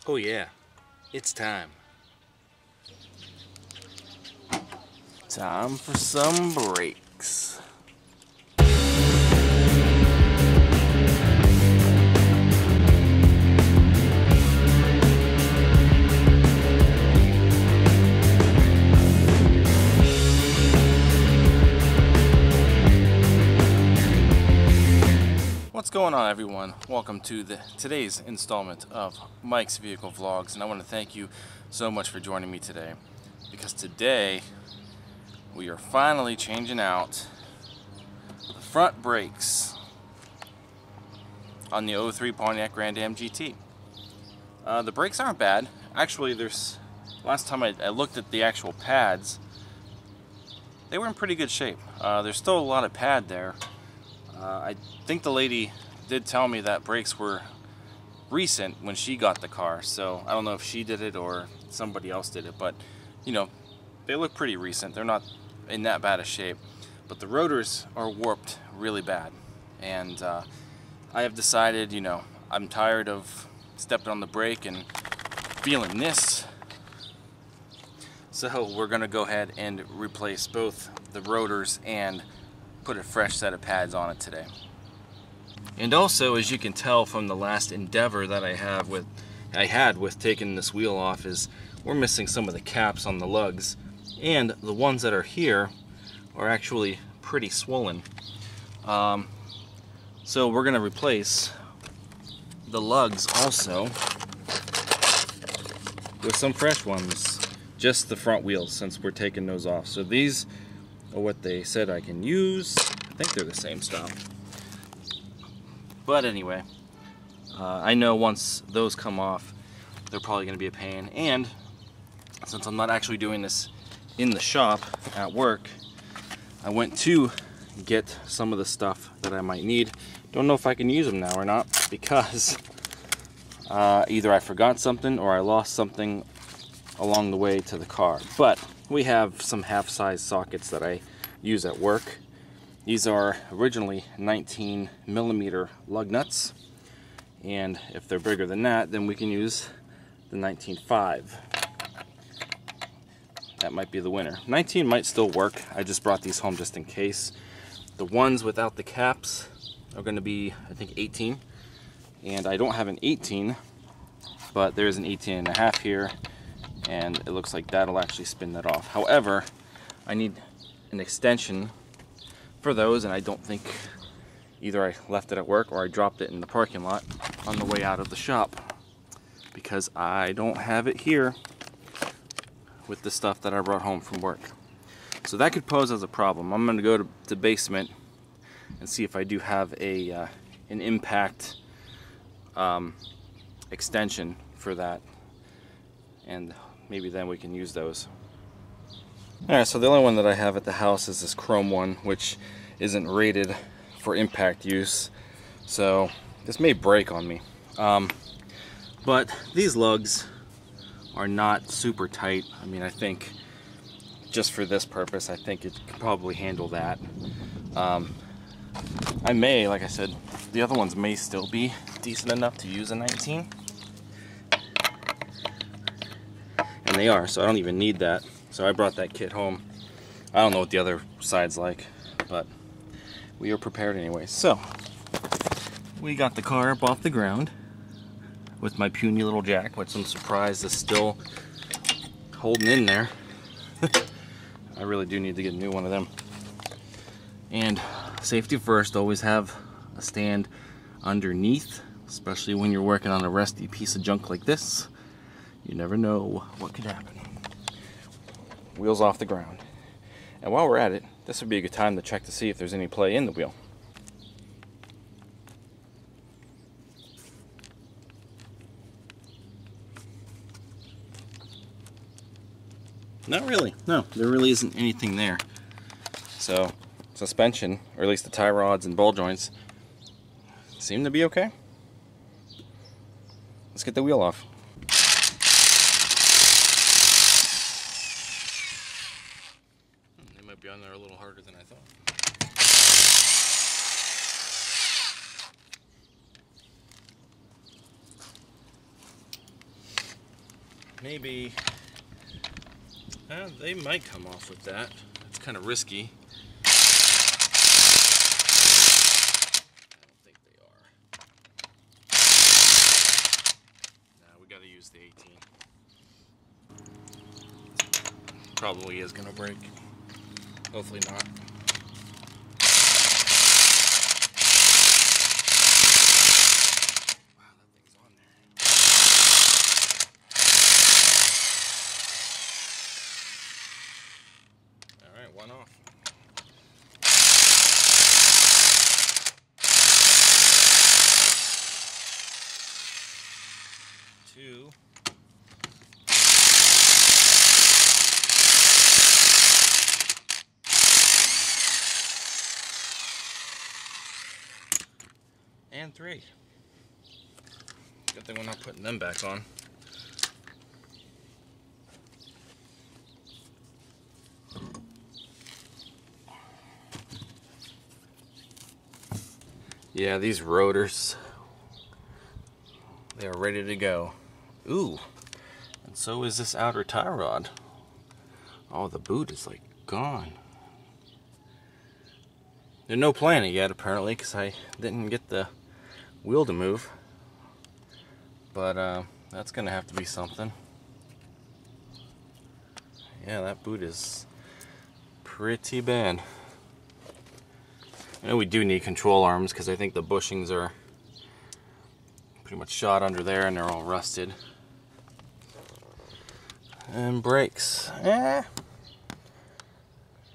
Oh yeah, it's time. Time for some brakes. What's going on, everyone? Welcome to today's installment of Mike's Vehicle Vlogs, and I want to thank you so much for joining me today, because today we are finally changing out the front brakes on the 03 Pontiac Grand Am GT. The brakes aren't bad. Actually, last time I looked at the actual pads, they were in pretty good shape. There's still a lot of pad there. I think the lady did tell me that brakes were recent when she got the car, so I don't know if she did it or somebody else did it, but you know, they look pretty recent. They're not in that bad a shape, but the rotors are warped really bad, and I have decided, you know, I'm tired of stepping on the brake and feeling this, so we're gonna go ahead and replace both the rotors and put a fresh set of pads on it today. And also, as you can tell from the last endeavor that I had with taking this wheel off, is we're missing some of the caps on the lugs, and the ones that are here are actually pretty swollen. So we're gonna replace the lugs also with some fresh ones, just the front wheels, since we're taking those off. So these are what they said I can use. I think they're the same style. But anyway, I know once those come off, they're probably going to be a pain. And since I'm not actually doing this in the shop at work, I went to get some of the stuff that I might need. Don't know if I can use them now or not, because either I forgot something or I lost something along the way to the car. But we have some half-size sockets that I use at work. These are originally 19mm lug nuts, and if they're bigger than that, then we can use the 19.5. That might be the winner. 19 might still work. I just brought these home just in case. The ones without the caps are going to be, I think, 18, and I don't have an 18, but there's an 18.5 here, and it looks like that'll actually spin that off. However, I need an extension for those, and I don't think either I left it at work or I dropped it in the parking lot on the way out of the shop, because I don't have it here with the stuff that I brought home from work. So that could pose as a problem. I'm going to go to the basement and see if I do have an impact extension for that, and maybe then we can use those. Alright, so the only one that I have at the house is this chrome one, which isn't rated for impact use, so this may break on me. But these lugs are not super tight. I mean, I think just for this purpose, I think it can probably handle that. I may, like I said, the other ones may still be decent enough to use a 19. And they are, so I don't even need that. So I brought that kit home. I don't know what the other side's like, but we are prepared anyway. So we got the car up off the ground with my puny little jack, which I'm surprised is still holding in there. I really do need to get a new one of them. And safety first, always have a stand underneath, especially when you're working on a rusty piece of junk like this. You never know what could happen. Wheels off the ground. And while we're at it, this would be a good time to check to see if there's any play in the wheel. Not really. No, there really isn't anything there. So, suspension, or at least the tie rods and ball joints, seem to be okay. Let's get the wheel off. They might be on there a little harder than I thought. maybe they might come off with that. It's kind of risky. I don't think they are. Nah, we got to use the 18. Probably is going to break. Hopefully not. Wow, that thing's on there. Alright, one off. Two. And three. Good thing we're not putting them back on. Yeah, these rotors, they are ready to go. Ooh, and so is this outer tie rod. Oh, the boot is like gone. There's no planet yet apparently because I didn't get the wheel to move. But that's gonna have to be something. Yeah, that boot is pretty bad. I know we do need control arms because I think the bushings are pretty much shot under there and they're all rusted. And brakes. Yeah,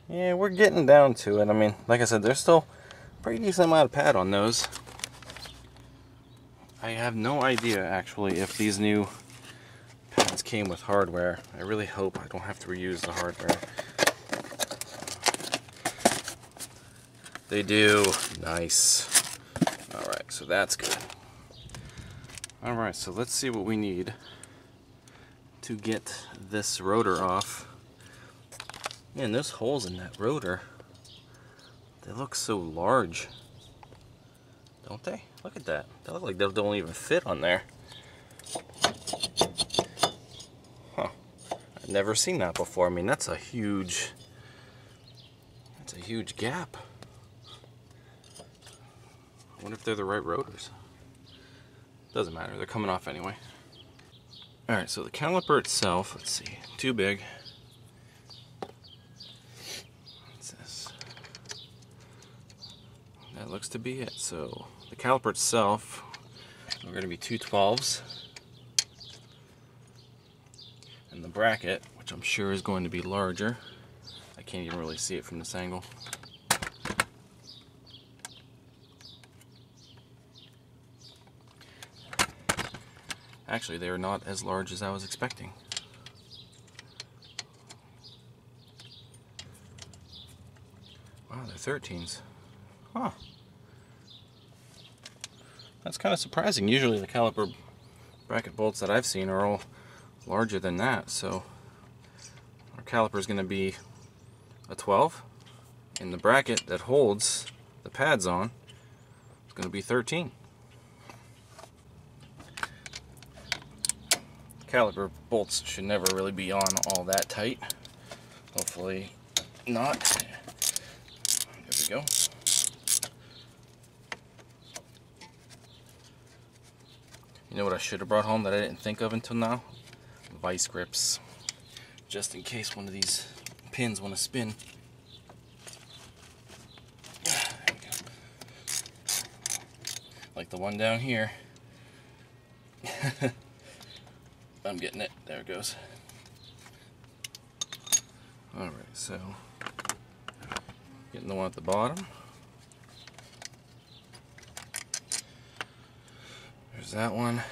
we're getting down to it. I mean, like I said, there's still a pretty decent amount of pad on those. I have no idea actually if these new pads came with hardware. I really hope I don't have to reuse the hardware. They do. Nice. Alright, so that's good. Alright, so let's see what we need to get this rotor off. Man, those holes in that rotor, they look so large. Don't they? Look at that. They look like they don't even fit on there. Huh. I've never seen that before. I mean, that's a huge gap. I wonder if they're the right rotors. Doesn't matter, they're coming off anyway. Alright, so the caliper itself, let's see, too big. What's this? That looks to be it. So the caliper itself, we're going to be 212s. And the bracket, which I'm sure is going to be larger. I can't even really see it from this angle. Actually, they are not as large as I was expecting. Wow, they're 13s. Huh. That's kind of surprising. Usually the caliper bracket bolts that I've seen are all larger than that. So our caliper is going to be a 12. And the bracket that holds the pads on is going to be 13. Caliper bolts should never really be on all that tight. Hopefully not. There we go. You know what I should have brought home that I didn't think of until now? Vice grips. Just in case one of these pins want to spin. There we go. Like the one down here. I'm getting it. There it goes. Alright, so getting the one at the bottom. There's that one.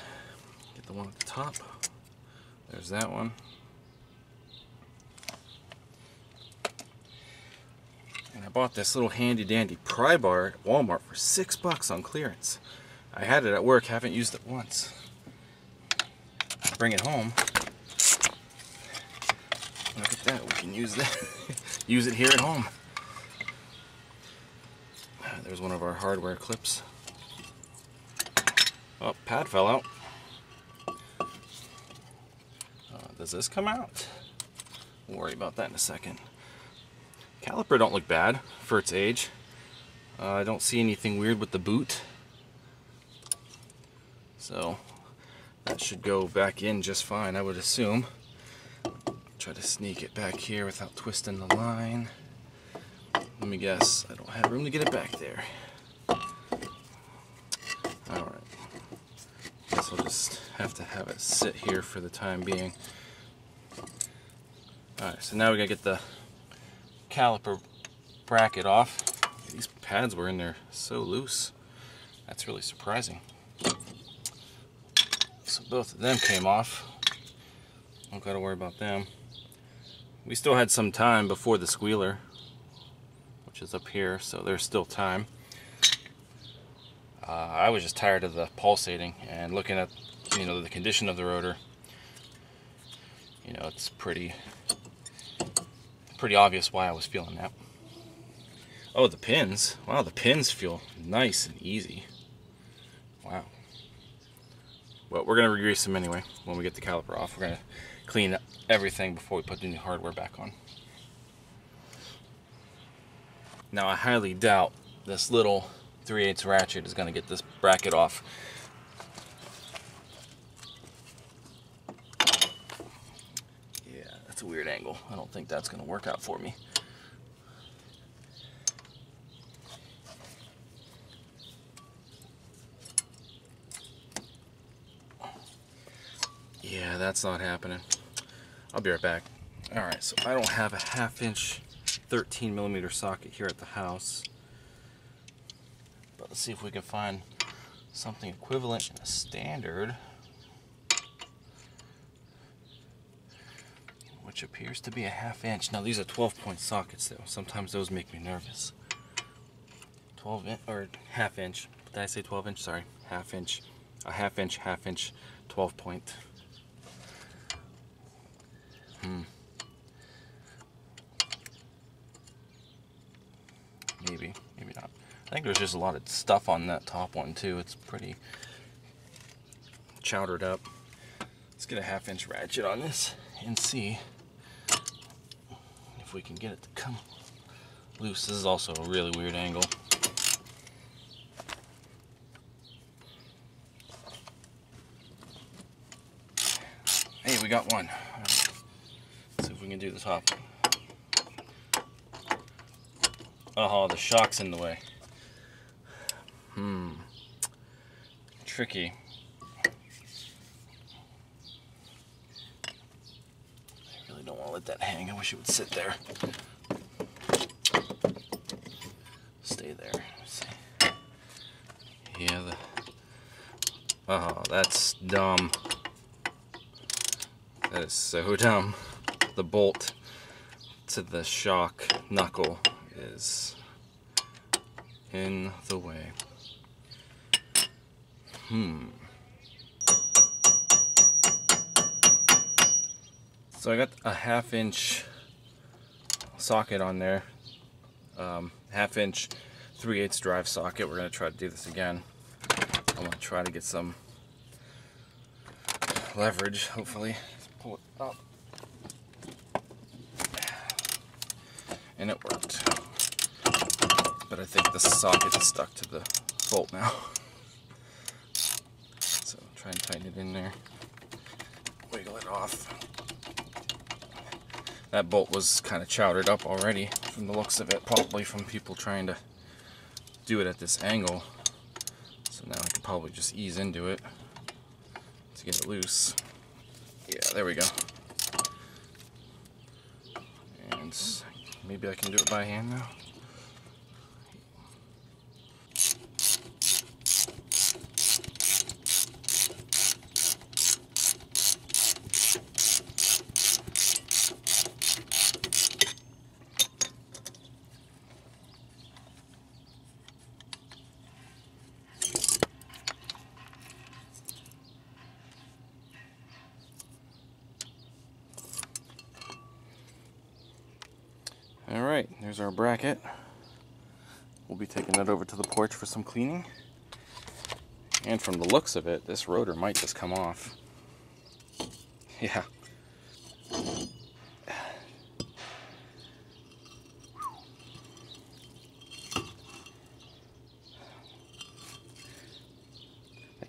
Get the one at the top. There's that one. And I bought this little handy dandy pry bar at Walmart for $6 on clearance. I had it at work, haven't used it once. Bring it home. Look at that, we can use that. Use it here at home. There's one of our hardware clips. Oh, pad fell out. Does this come out? We'll worry about that in a second. Caliper don't look bad for its age. I don't see anything weird with the boot. So that should go back in just fine, I would assume. Try to sneak it back here without twisting the line. Let me guess, I don't have room to get it back there. Alright. Guess I'll just have to have it sit here for the time being. Alright, so now we gotta get the caliper bracket off. These pads were in there so loose. That's really surprising. So both of them came off. Don't gotta worry about them. We still had some time before the squealer, which is up here, so there's still time. I was just tired of the pulsating and looking at, you know, the condition of the rotor. You know, it's pretty obvious why I was feeling that. Oh, the pins. Wow, the pins feel nice and easy. Wow. Well, we're going to re-grease them anyway when we get the caliper off. We're going to clean everything before we put the new hardware back on. Now, I highly doubt this little 3/8 ratchet is going to get this bracket off. Yeah, that's a weird angle. I don't think that's going to work out for me. Yeah, that's not happening. I'll be right back. Alright, so I don't have a 1/2" 13mm socket here at the house. But let's see if we can find something equivalent in a standard, which appears to be a 1/2". Now these are 12-point sockets though. Sometimes those make me nervous. 12" or 1/2". Did I say 12" Sorry, 1/2". A 1/2", 12-point. Maybe, maybe not. I think there's just a lot of stuff on that top one too. It's pretty chowdered up. Let's get a 1/2" ratchet on this and see if we can get it to come loose. This is also a really weird angle. Hey, we got one. Let's see if we can do the top. Oh, the shock's in the way. Tricky. I really don't want to let that hang. I wish it would sit there. Stay there. Let's see. Yeah, oh, that's dumb. That is so dumb. The bolt to the shock knuckle is in the way. So I got a 1/2" socket on there. 1/2" 3/8 drive socket. We're going to try to do this again. I want to try to get some leverage, hopefully. Let's pull it up. And it worked. But I think the socket is stuck to the bolt now. So try and tighten it in there. Wiggle it off. That bolt was kind of chowdered up already from the looks of it, probably from people trying to do it at this angle. So now I can probably just ease into it to get it loose. Yeah, there we go. And maybe I can do it by hand now. Alright, there's our bracket. We'll be taking that over to the porch for some cleaning. And from the looks of it, this rotor might just come off. Yeah,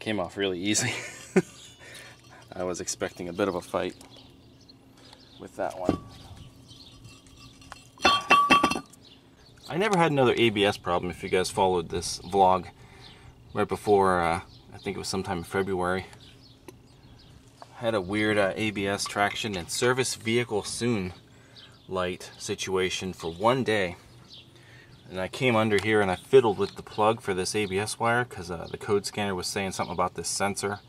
came off really easy. I was expecting a bit of a fight with that one. I never had another ABS problem if you guys followed this vlog right before, I think it was sometime in February. I had a weird ABS traction and service vehicle soon light situation for one day. And I came under here and I fiddled with the plug for this ABS wire because the code scanner was saying something about this sensor.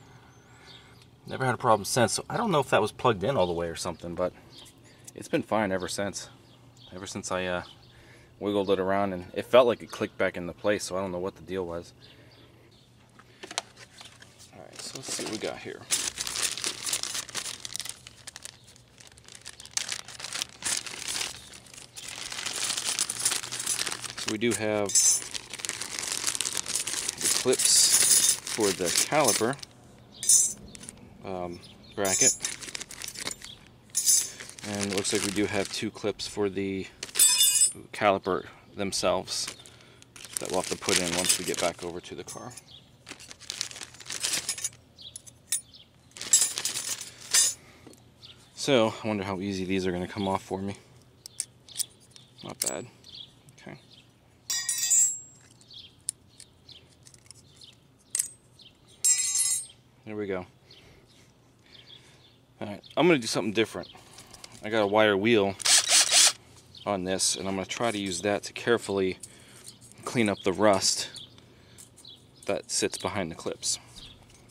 Never had a problem since, so I don't know if that was plugged in all the way or something, but it's been fine ever since. Ever since I wiggled it around, and it felt like it clicked back into place, so I don't know what the deal was. Alright, so let's see what we got here. We do have the clips for the caliper bracket, and it looks like we do have 2 clips for the caliper themselves that we'll have to put in once we get back over to the car. So I wonder how easy these are going to come off for me. Not bad. Okay. There we go. Alright, I'm going to do something different. I got a wire wheel on this, and I'm going to try to use that to carefully clean up the rust that sits behind the clips.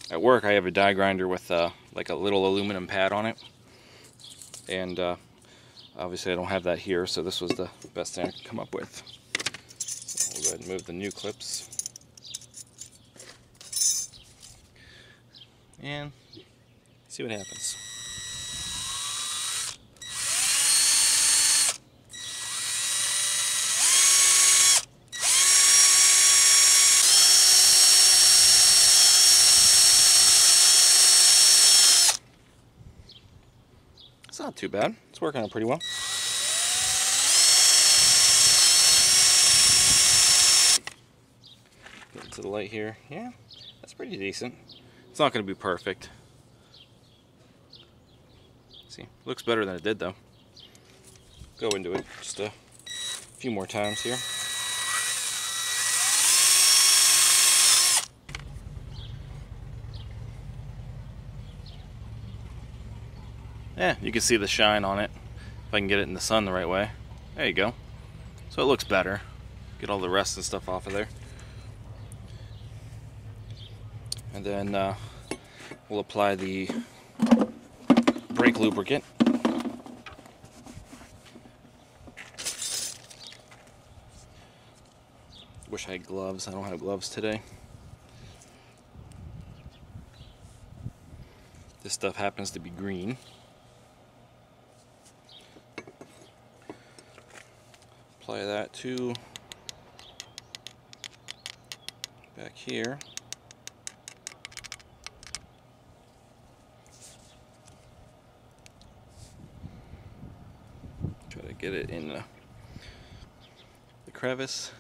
At work I have a die grinder with like a little aluminum pad on it, and obviously I don't have that here, so this was the best thing I could come up with. So we'll go ahead and move the new clips. And see what happens. It's not too bad. It's working out pretty well. Get into the light here. Yeah, that's pretty decent. It's not going to be perfect. See, looks better than it did though. Go into it just a few more times here. Yeah, you can see the shine on it if I can get it in the sun the right way. There you go. So it looks better. Get all the rust and stuff off of there. And then we'll apply the brake lubricant. Wish I had gloves. I don't have gloves today. This stuff happens to be green. Apply that to back here. Try to get it in the crevice.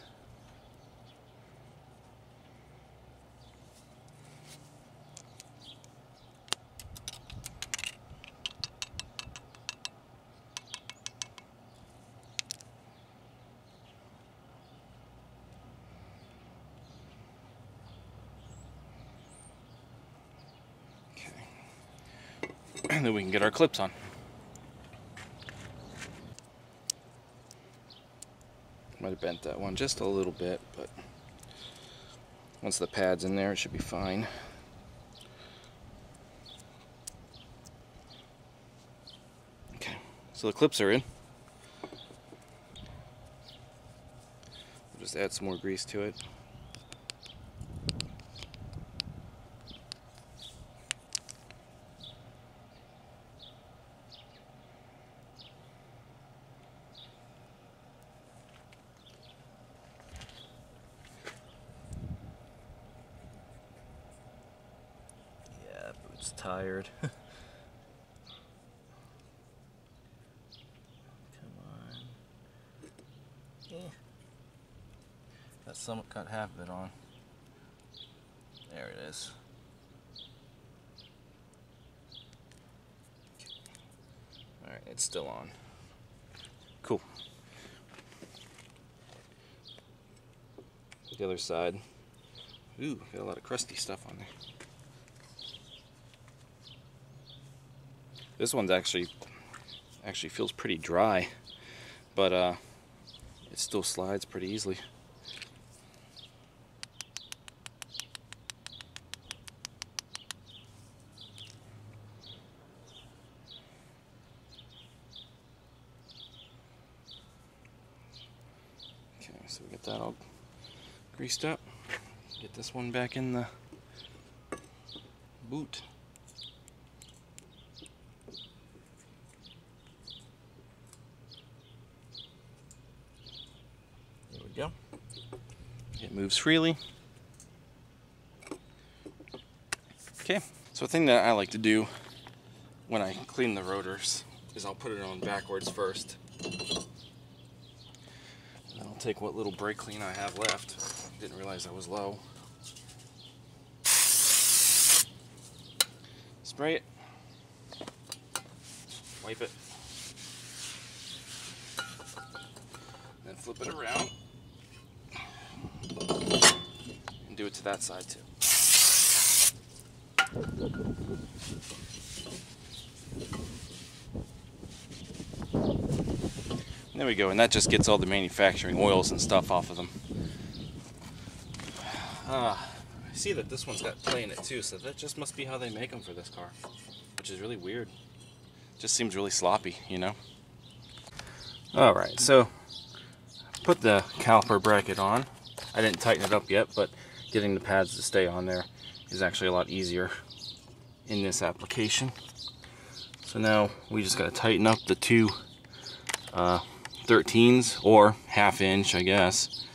And then we can get our clips on. Might have bent that one just a little bit, but once the pad's in there, it should be fine. Okay, so the clips are in. We'll just add some more grease to it. It's tired. Come on. Yeah. Got half of it on. There it is. it's still on. Cool. The other side. Ooh, got a lot of crusty stuff on there. This one's actually feels pretty dry, but it still slides pretty easily. Okay, so we get that all greased up. Get this one back in the boot. There we go. It moves freely. Okay, so a thing that I like to do when I clean the rotors is I'll put it on backwards first. And I'll take what little brake clean I have left. Didn't realize I was low. Spray it. Wipe it. Then flip it around. And do it to that side too. There we go, and that just gets all the manufacturing oils and stuff off of them. I see that this one's got play in it too, so that just must be how they make them for this car, which is really weird. Just seems really sloppy, you know? Alright, so put the caliper bracket on. I didn't tighten it up yet, but getting the pads to stay on there is actually a lot easier in this application. So now we just got to tighten up the two 13s, or half-inch, I guess.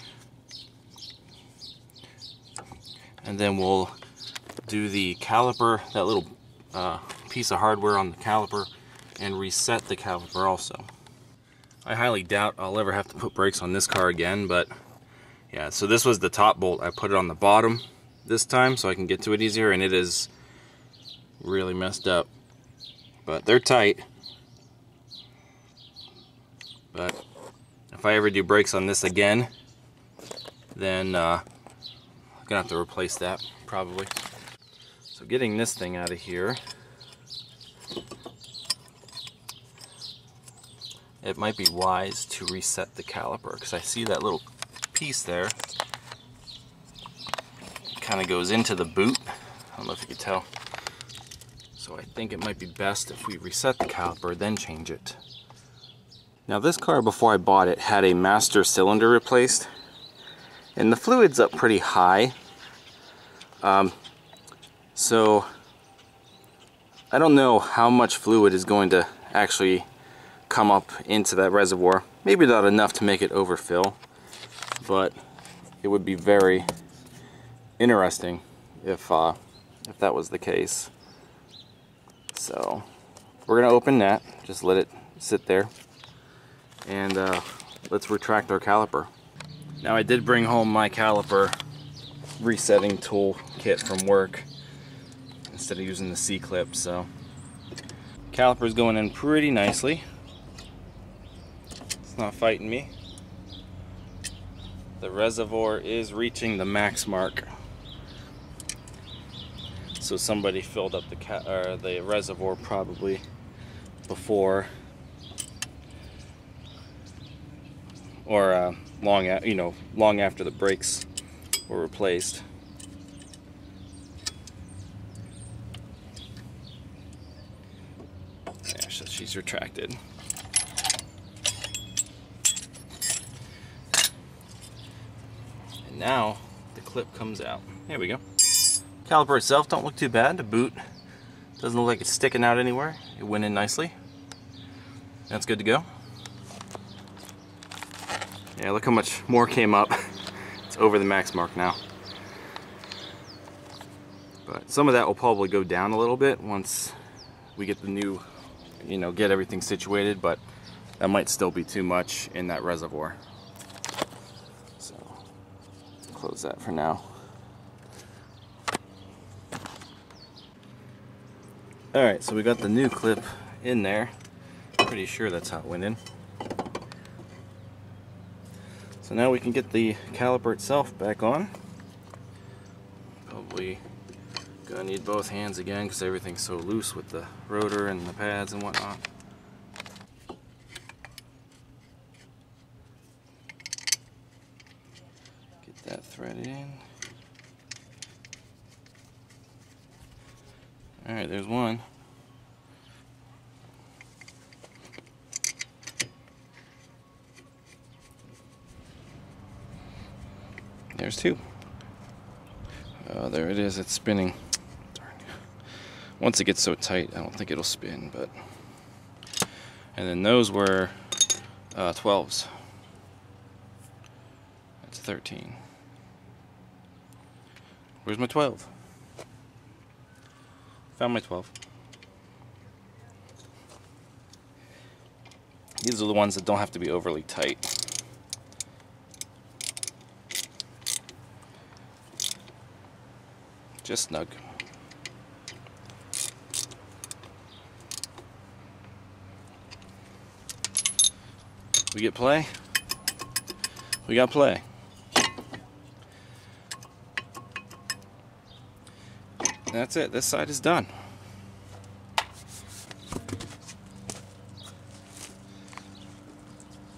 And then we'll do the caliper, that little piece of hardware on the caliper, and reset the caliper also. I highly doubt I'll ever have to put brakes on this car again, but yeah, so this was the top bolt. I put it on the bottom this time so I can get to it easier, and it is really messed up. But they're tight. But if I ever do brakes on this again, then I'm gonna have to replace that probably. So getting this thing out of here, it might be wise to reset the caliper, because I see that little piece there. It kind of goes into the boot. I don't know if you can tell. So I think it might be best if we reset the caliper, then change it. Now this car, before I bought it, had a master cylinder replaced, and the fluid's up pretty high. So I don't know how much fluid is going to actually come up into that reservoir. Maybe not enough to make it overfill, but it would be very interesting if that was the case. So we're gonna open that, just let it sit there, and let's retract our caliper. Now I did bring home my caliper resetting tool kit from work instead of using the C-clip, so caliper's going in pretty nicely. It's not fighting me. The reservoir is reaching the max mark. So somebody filled up the reservoir probably before, or long after the brakes were replaced. There, so she's retracted. And now the clip comes out. There we go. Caliper itself don't look too bad. The boot doesn't look like it's sticking out anywhere. It went in nicely. That's good to go. Yeah, look how much more came up. It's over the max mark now. But some of that will probably go down a little bit once we get the new, get everything situated, but that might still be too much in that reservoir. So, close that for now. Alright, so we got the new clip in there. I think Pretty sure that's how it went in. So now we can get the caliper itself back on. Probably gonna need both hands again because everything's so loose with the rotor and the pads and whatnot. Get that threaded in. Alright, there's one. There's two. Oh, there it is, it's spinning. Darn. Once it gets so tight, I don't think it'll spin, but... And then those were 12s. That's 13. Where's my 12? Found my 12. These are the ones that don't have to be overly tight. Just snug. We get play? We got play. That's it. This side is done.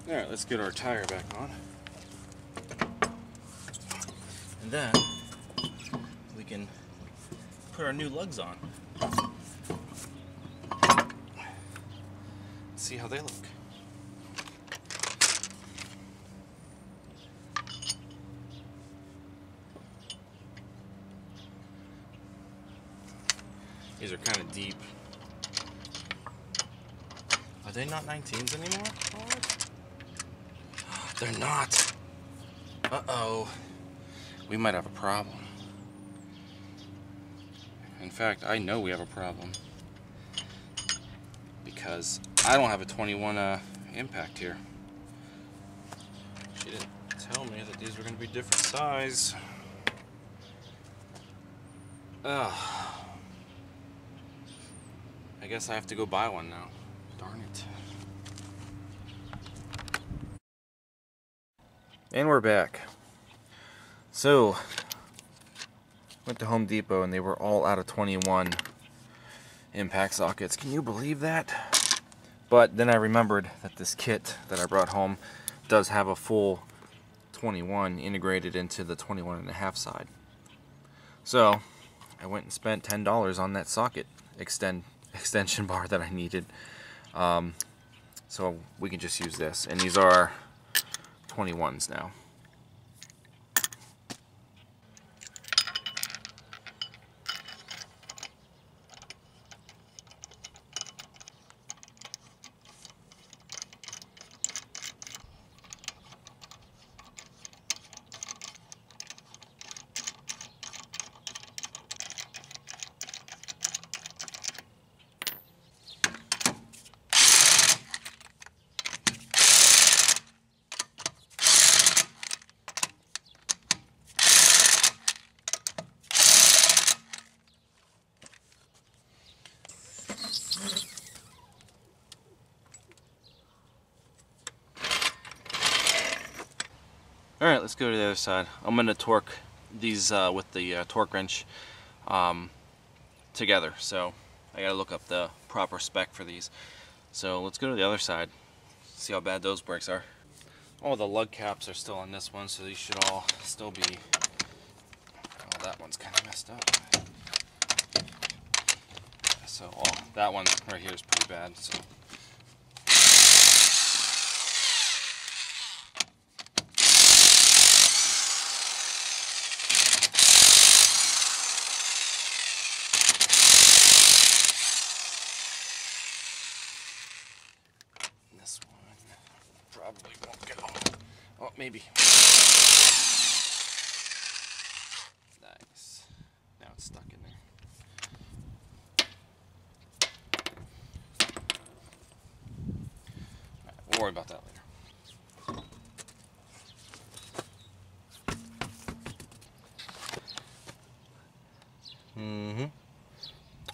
Alright, let's get our tire back on. And then we can put our new lugs on. See how they look. These are kind of deep. Are they not 19s anymore? What? They're not. Uh-oh. We might have a problem. In fact, I know we have a problem. Because I don't have a 21 impact here. She didn't tell me that these were going to be different size. Ugh. I guess I have to go buy one now. Darn it. And we're back. So, went to Home Depot and they were all out of 21 impact sockets. Can you believe that? But then I remembered that this kit that I brought home does have a full 21 integrated into the 21.5 side. So, I went and spent $10 on that socket extension bar that I needed. So we can just use this, and these are 21s now. Alright, let's go to the other side. I'm going to torque these with the torque wrench together. So I got to look up the proper spec for these. So let's go to the other side, see how bad those brakes are. All the lug caps are still on this one, so these should all still be... Oh, that one's kind of messed up. So that one right here is pretty bad. So. This one probably won't go. Oh, maybe. Nice. Now it's stuck in there. Alright, we'll worry about that later.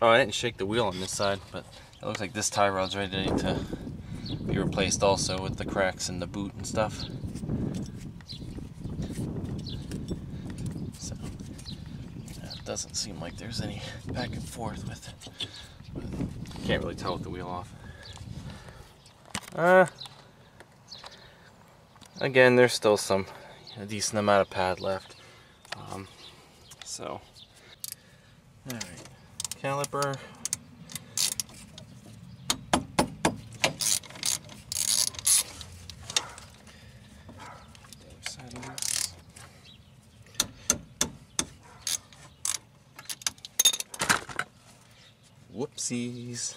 Oh, I didn't shake the wheel on this side, but it looks like this tie rod's ready to be replaced also with the cracks in the boot and stuff. So it doesn't seem like there's any back and forth with it. But can't really tell with the wheel off. Again, there's still a decent amount of pad left. So, alright, caliper. Whoopsies.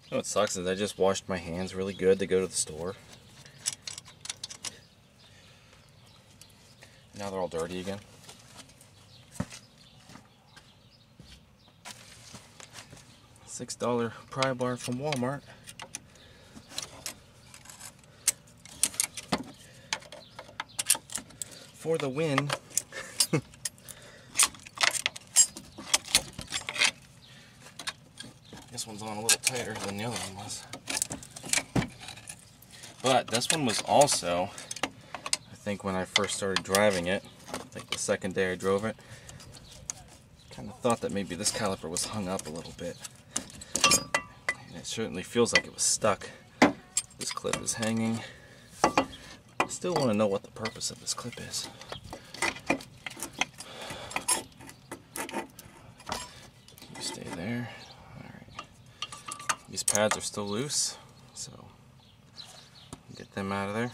You know what sucks is I just washed my hands really good to go to the store. Now they're all dirty again. $6 pry bar from Walmart. For the win. This one's on a little tighter than the other one was. But this one was also, I think when I first started driving it, like the second day I drove it, kind of thought that maybe this caliper was hung up a little bit. And it certainly feels like it was stuck. This clip is hanging. I still want to know what the purpose of this clip is. You stay there. These pads are still loose, so get them out of there.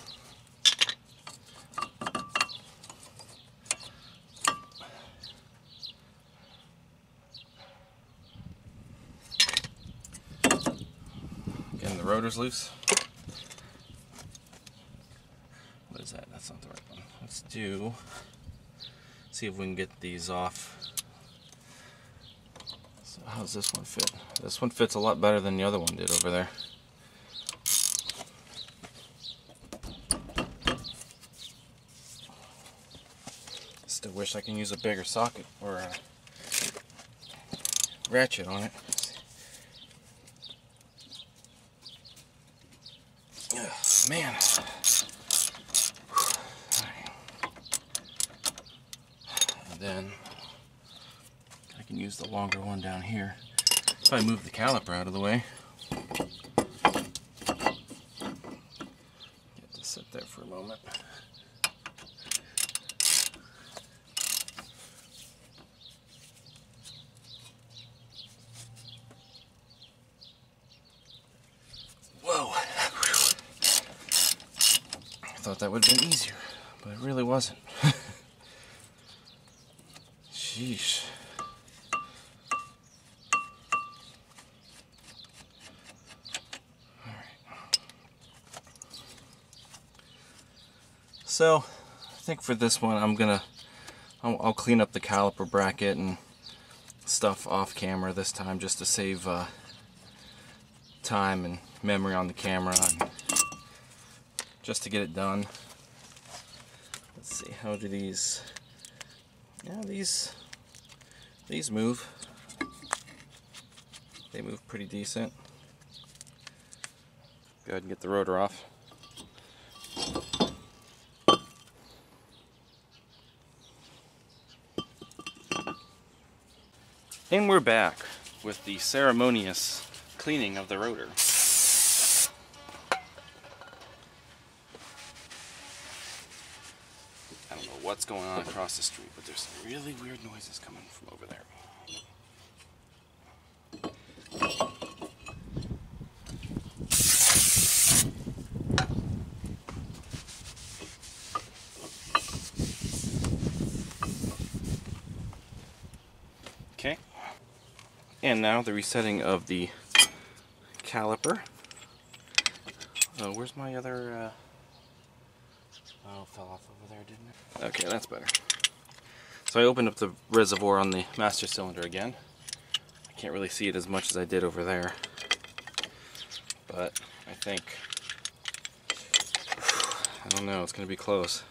Again, the rotor's loose. What is that? That's not the right one. Let's see if we can get these off. How does this one fit? This one fits a lot better than the other one did over there. Still wish I can use a bigger socket or a ratchet on it. Ugh, man. Alright. And then I can use the longer one down here. If I move the caliper out of the way. Get to sit there for a moment. Whoa! I thought that would have been easier, but it really wasn't. Sheesh. So, I think for this one I'll clean up the caliper bracket and stuff off camera this time just to save time and memory on the camera and just to get it done. Let's see, how do these, yeah, these move. They move pretty decent. Go ahead and get the rotor off. And we're back with the ceremonious cleaning of the rotor. I don't know what's going on across the street, but there's some really weird noises coming from over there. Okay. And now the resetting of the caliper. Oh, where's my other, oh, it fell off over there, didn't it? Okay, that's better. So I opened up the reservoir on the master cylinder again. I can't really see it as much as I did over there. But I think, I don't know, it's going to be close.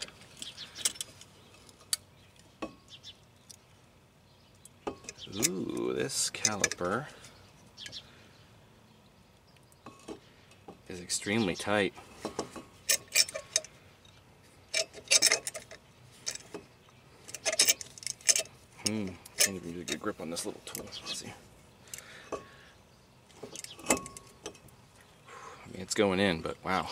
Ooh, this caliper is extremely tight. Can't even get a good grip on this little tool. Let's see. I mean, it's going in, but wow.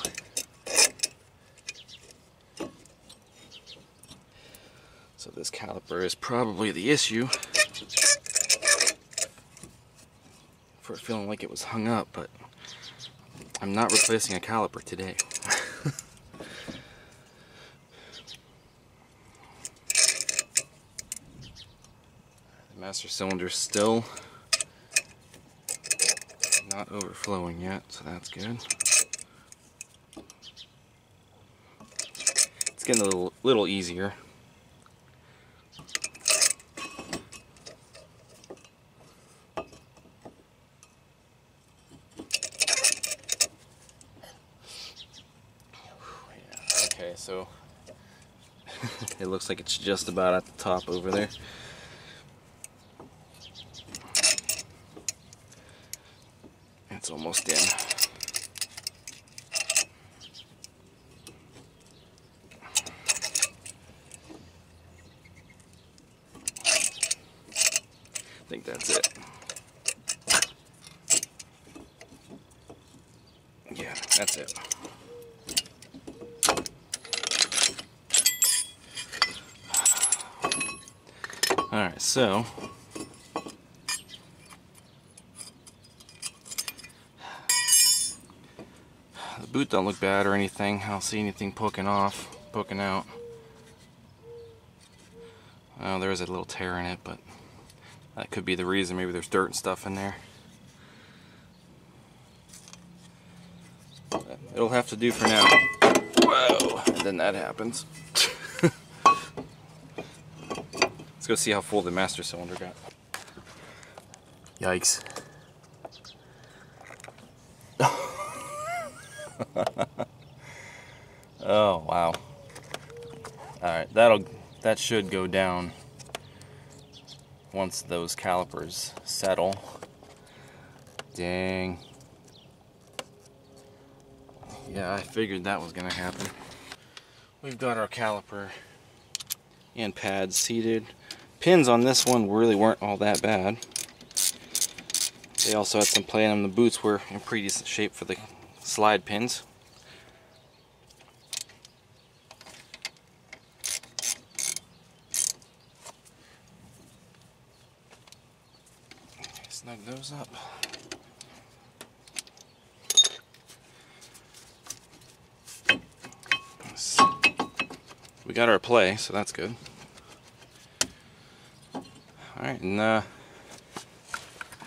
So this caliper is probably the issue for it feeling like it was hung up, but I'm not replacing a caliper today. The master cylinder still not overflowing yet, so that's good. It's getting a little easier. Okay, so it looks like it's just about at the top over there. It's almost in. I think that's it. Yeah, that's it. Alright, so the boot don't look bad or anything. I don't see anything poking out. Oh, there is a little tear in it, but that could be the reason. Maybe there's dirt and stuff in there. But it'll have to do for now. Whoa! And then that happens. Let's go see how full the master cylinder got. Yikes. Oh wow. Alright, that should go down once those calipers settle. Dang. Yeah, I figured that was gonna happen. We've got our caliper and pads seated. Pins on this one really weren't all that bad. They also had some play in them. The boots were in pretty decent shape for the slide pins. Snug those up. We got our play, so that's good. Alright, and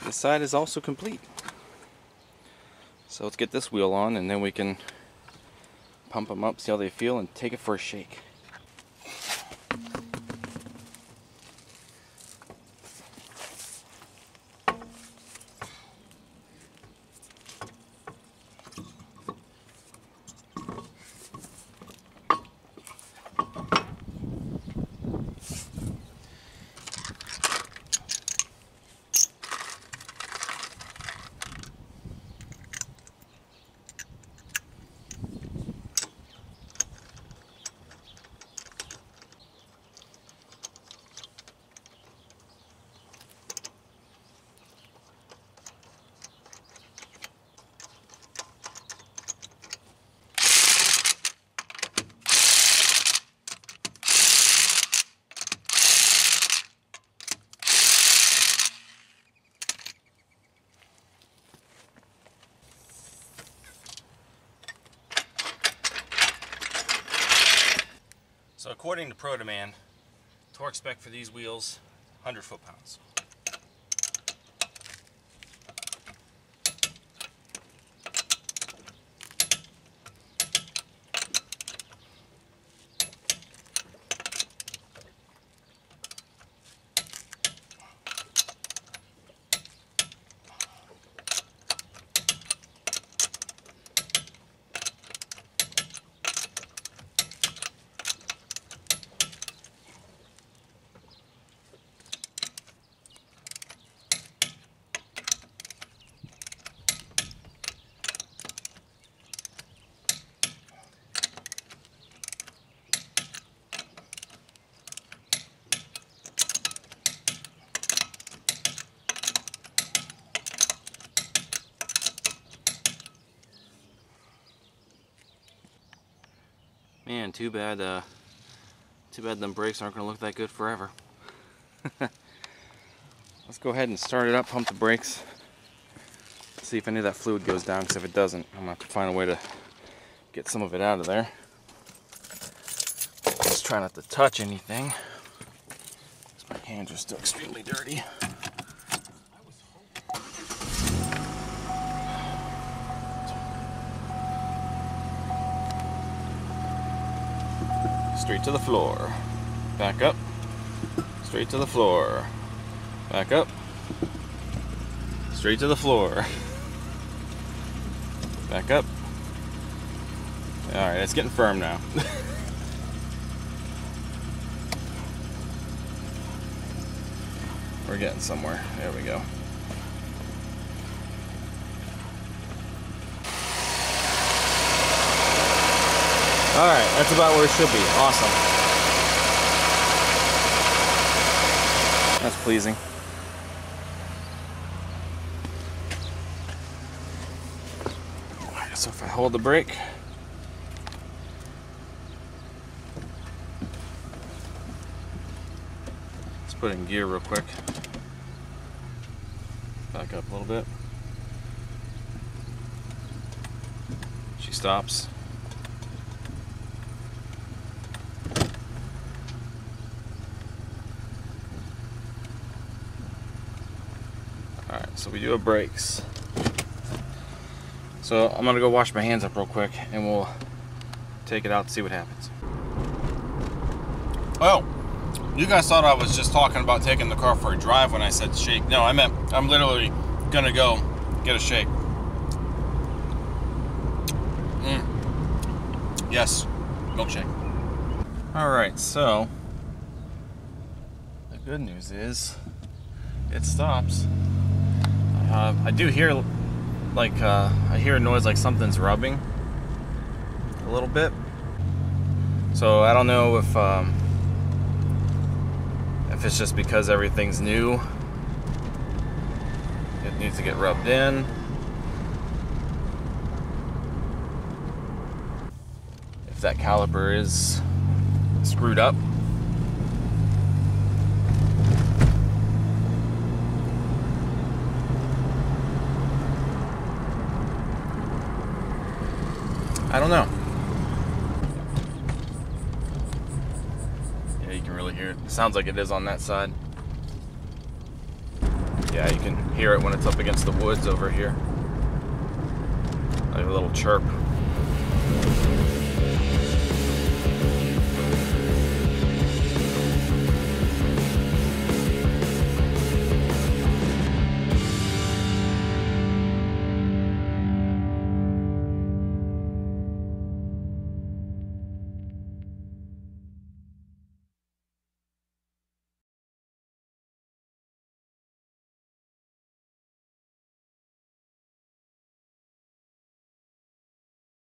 this side is also complete. So let's get this wheel on, and then we can pump them up, see how they feel, and take it for a shake. So according to ProDemand, torque spec for these wheels, 100 foot-pounds. Man, too bad them brakes aren't going to look that good forever. Let's go ahead and start it up, pump the brakes, see if any of that fluid goes down, because if it doesn't, I'm going to have to find a way to get some of it out of there. Just try not to touch anything, because my hands are still extremely dirty. Straight to the floor, back up, straight to the floor, back up, straight to the floor, back up. Alright, it's getting firm now. We're getting somewhere. There we go. Alright, that's about where it should be. Awesome. That's pleasing. Alright, so if I hold the brake, let's put it in gear real quick. Back up a little bit. She stops. Alright, so we do have brakes. So I'm gonna go wash my hands up real quick and we'll take it out and see what happens. Well, you guys thought I was just talking about taking the car for a drive when I said shake. No, I meant I'm literally gonna go get a shake. Yes, milkshake. Alright, so the good news is it stops. I do hear like I hear a noise like something's rubbing a little bit. So I don't know if it's just because everything's new, it needs to get rubbed in. If that caliper is screwed up. I don't know. Yeah, you can really hear it. It sounds like it is on that side. Yeah, you can hear it when it's up against the woods over here. Like a little chirp.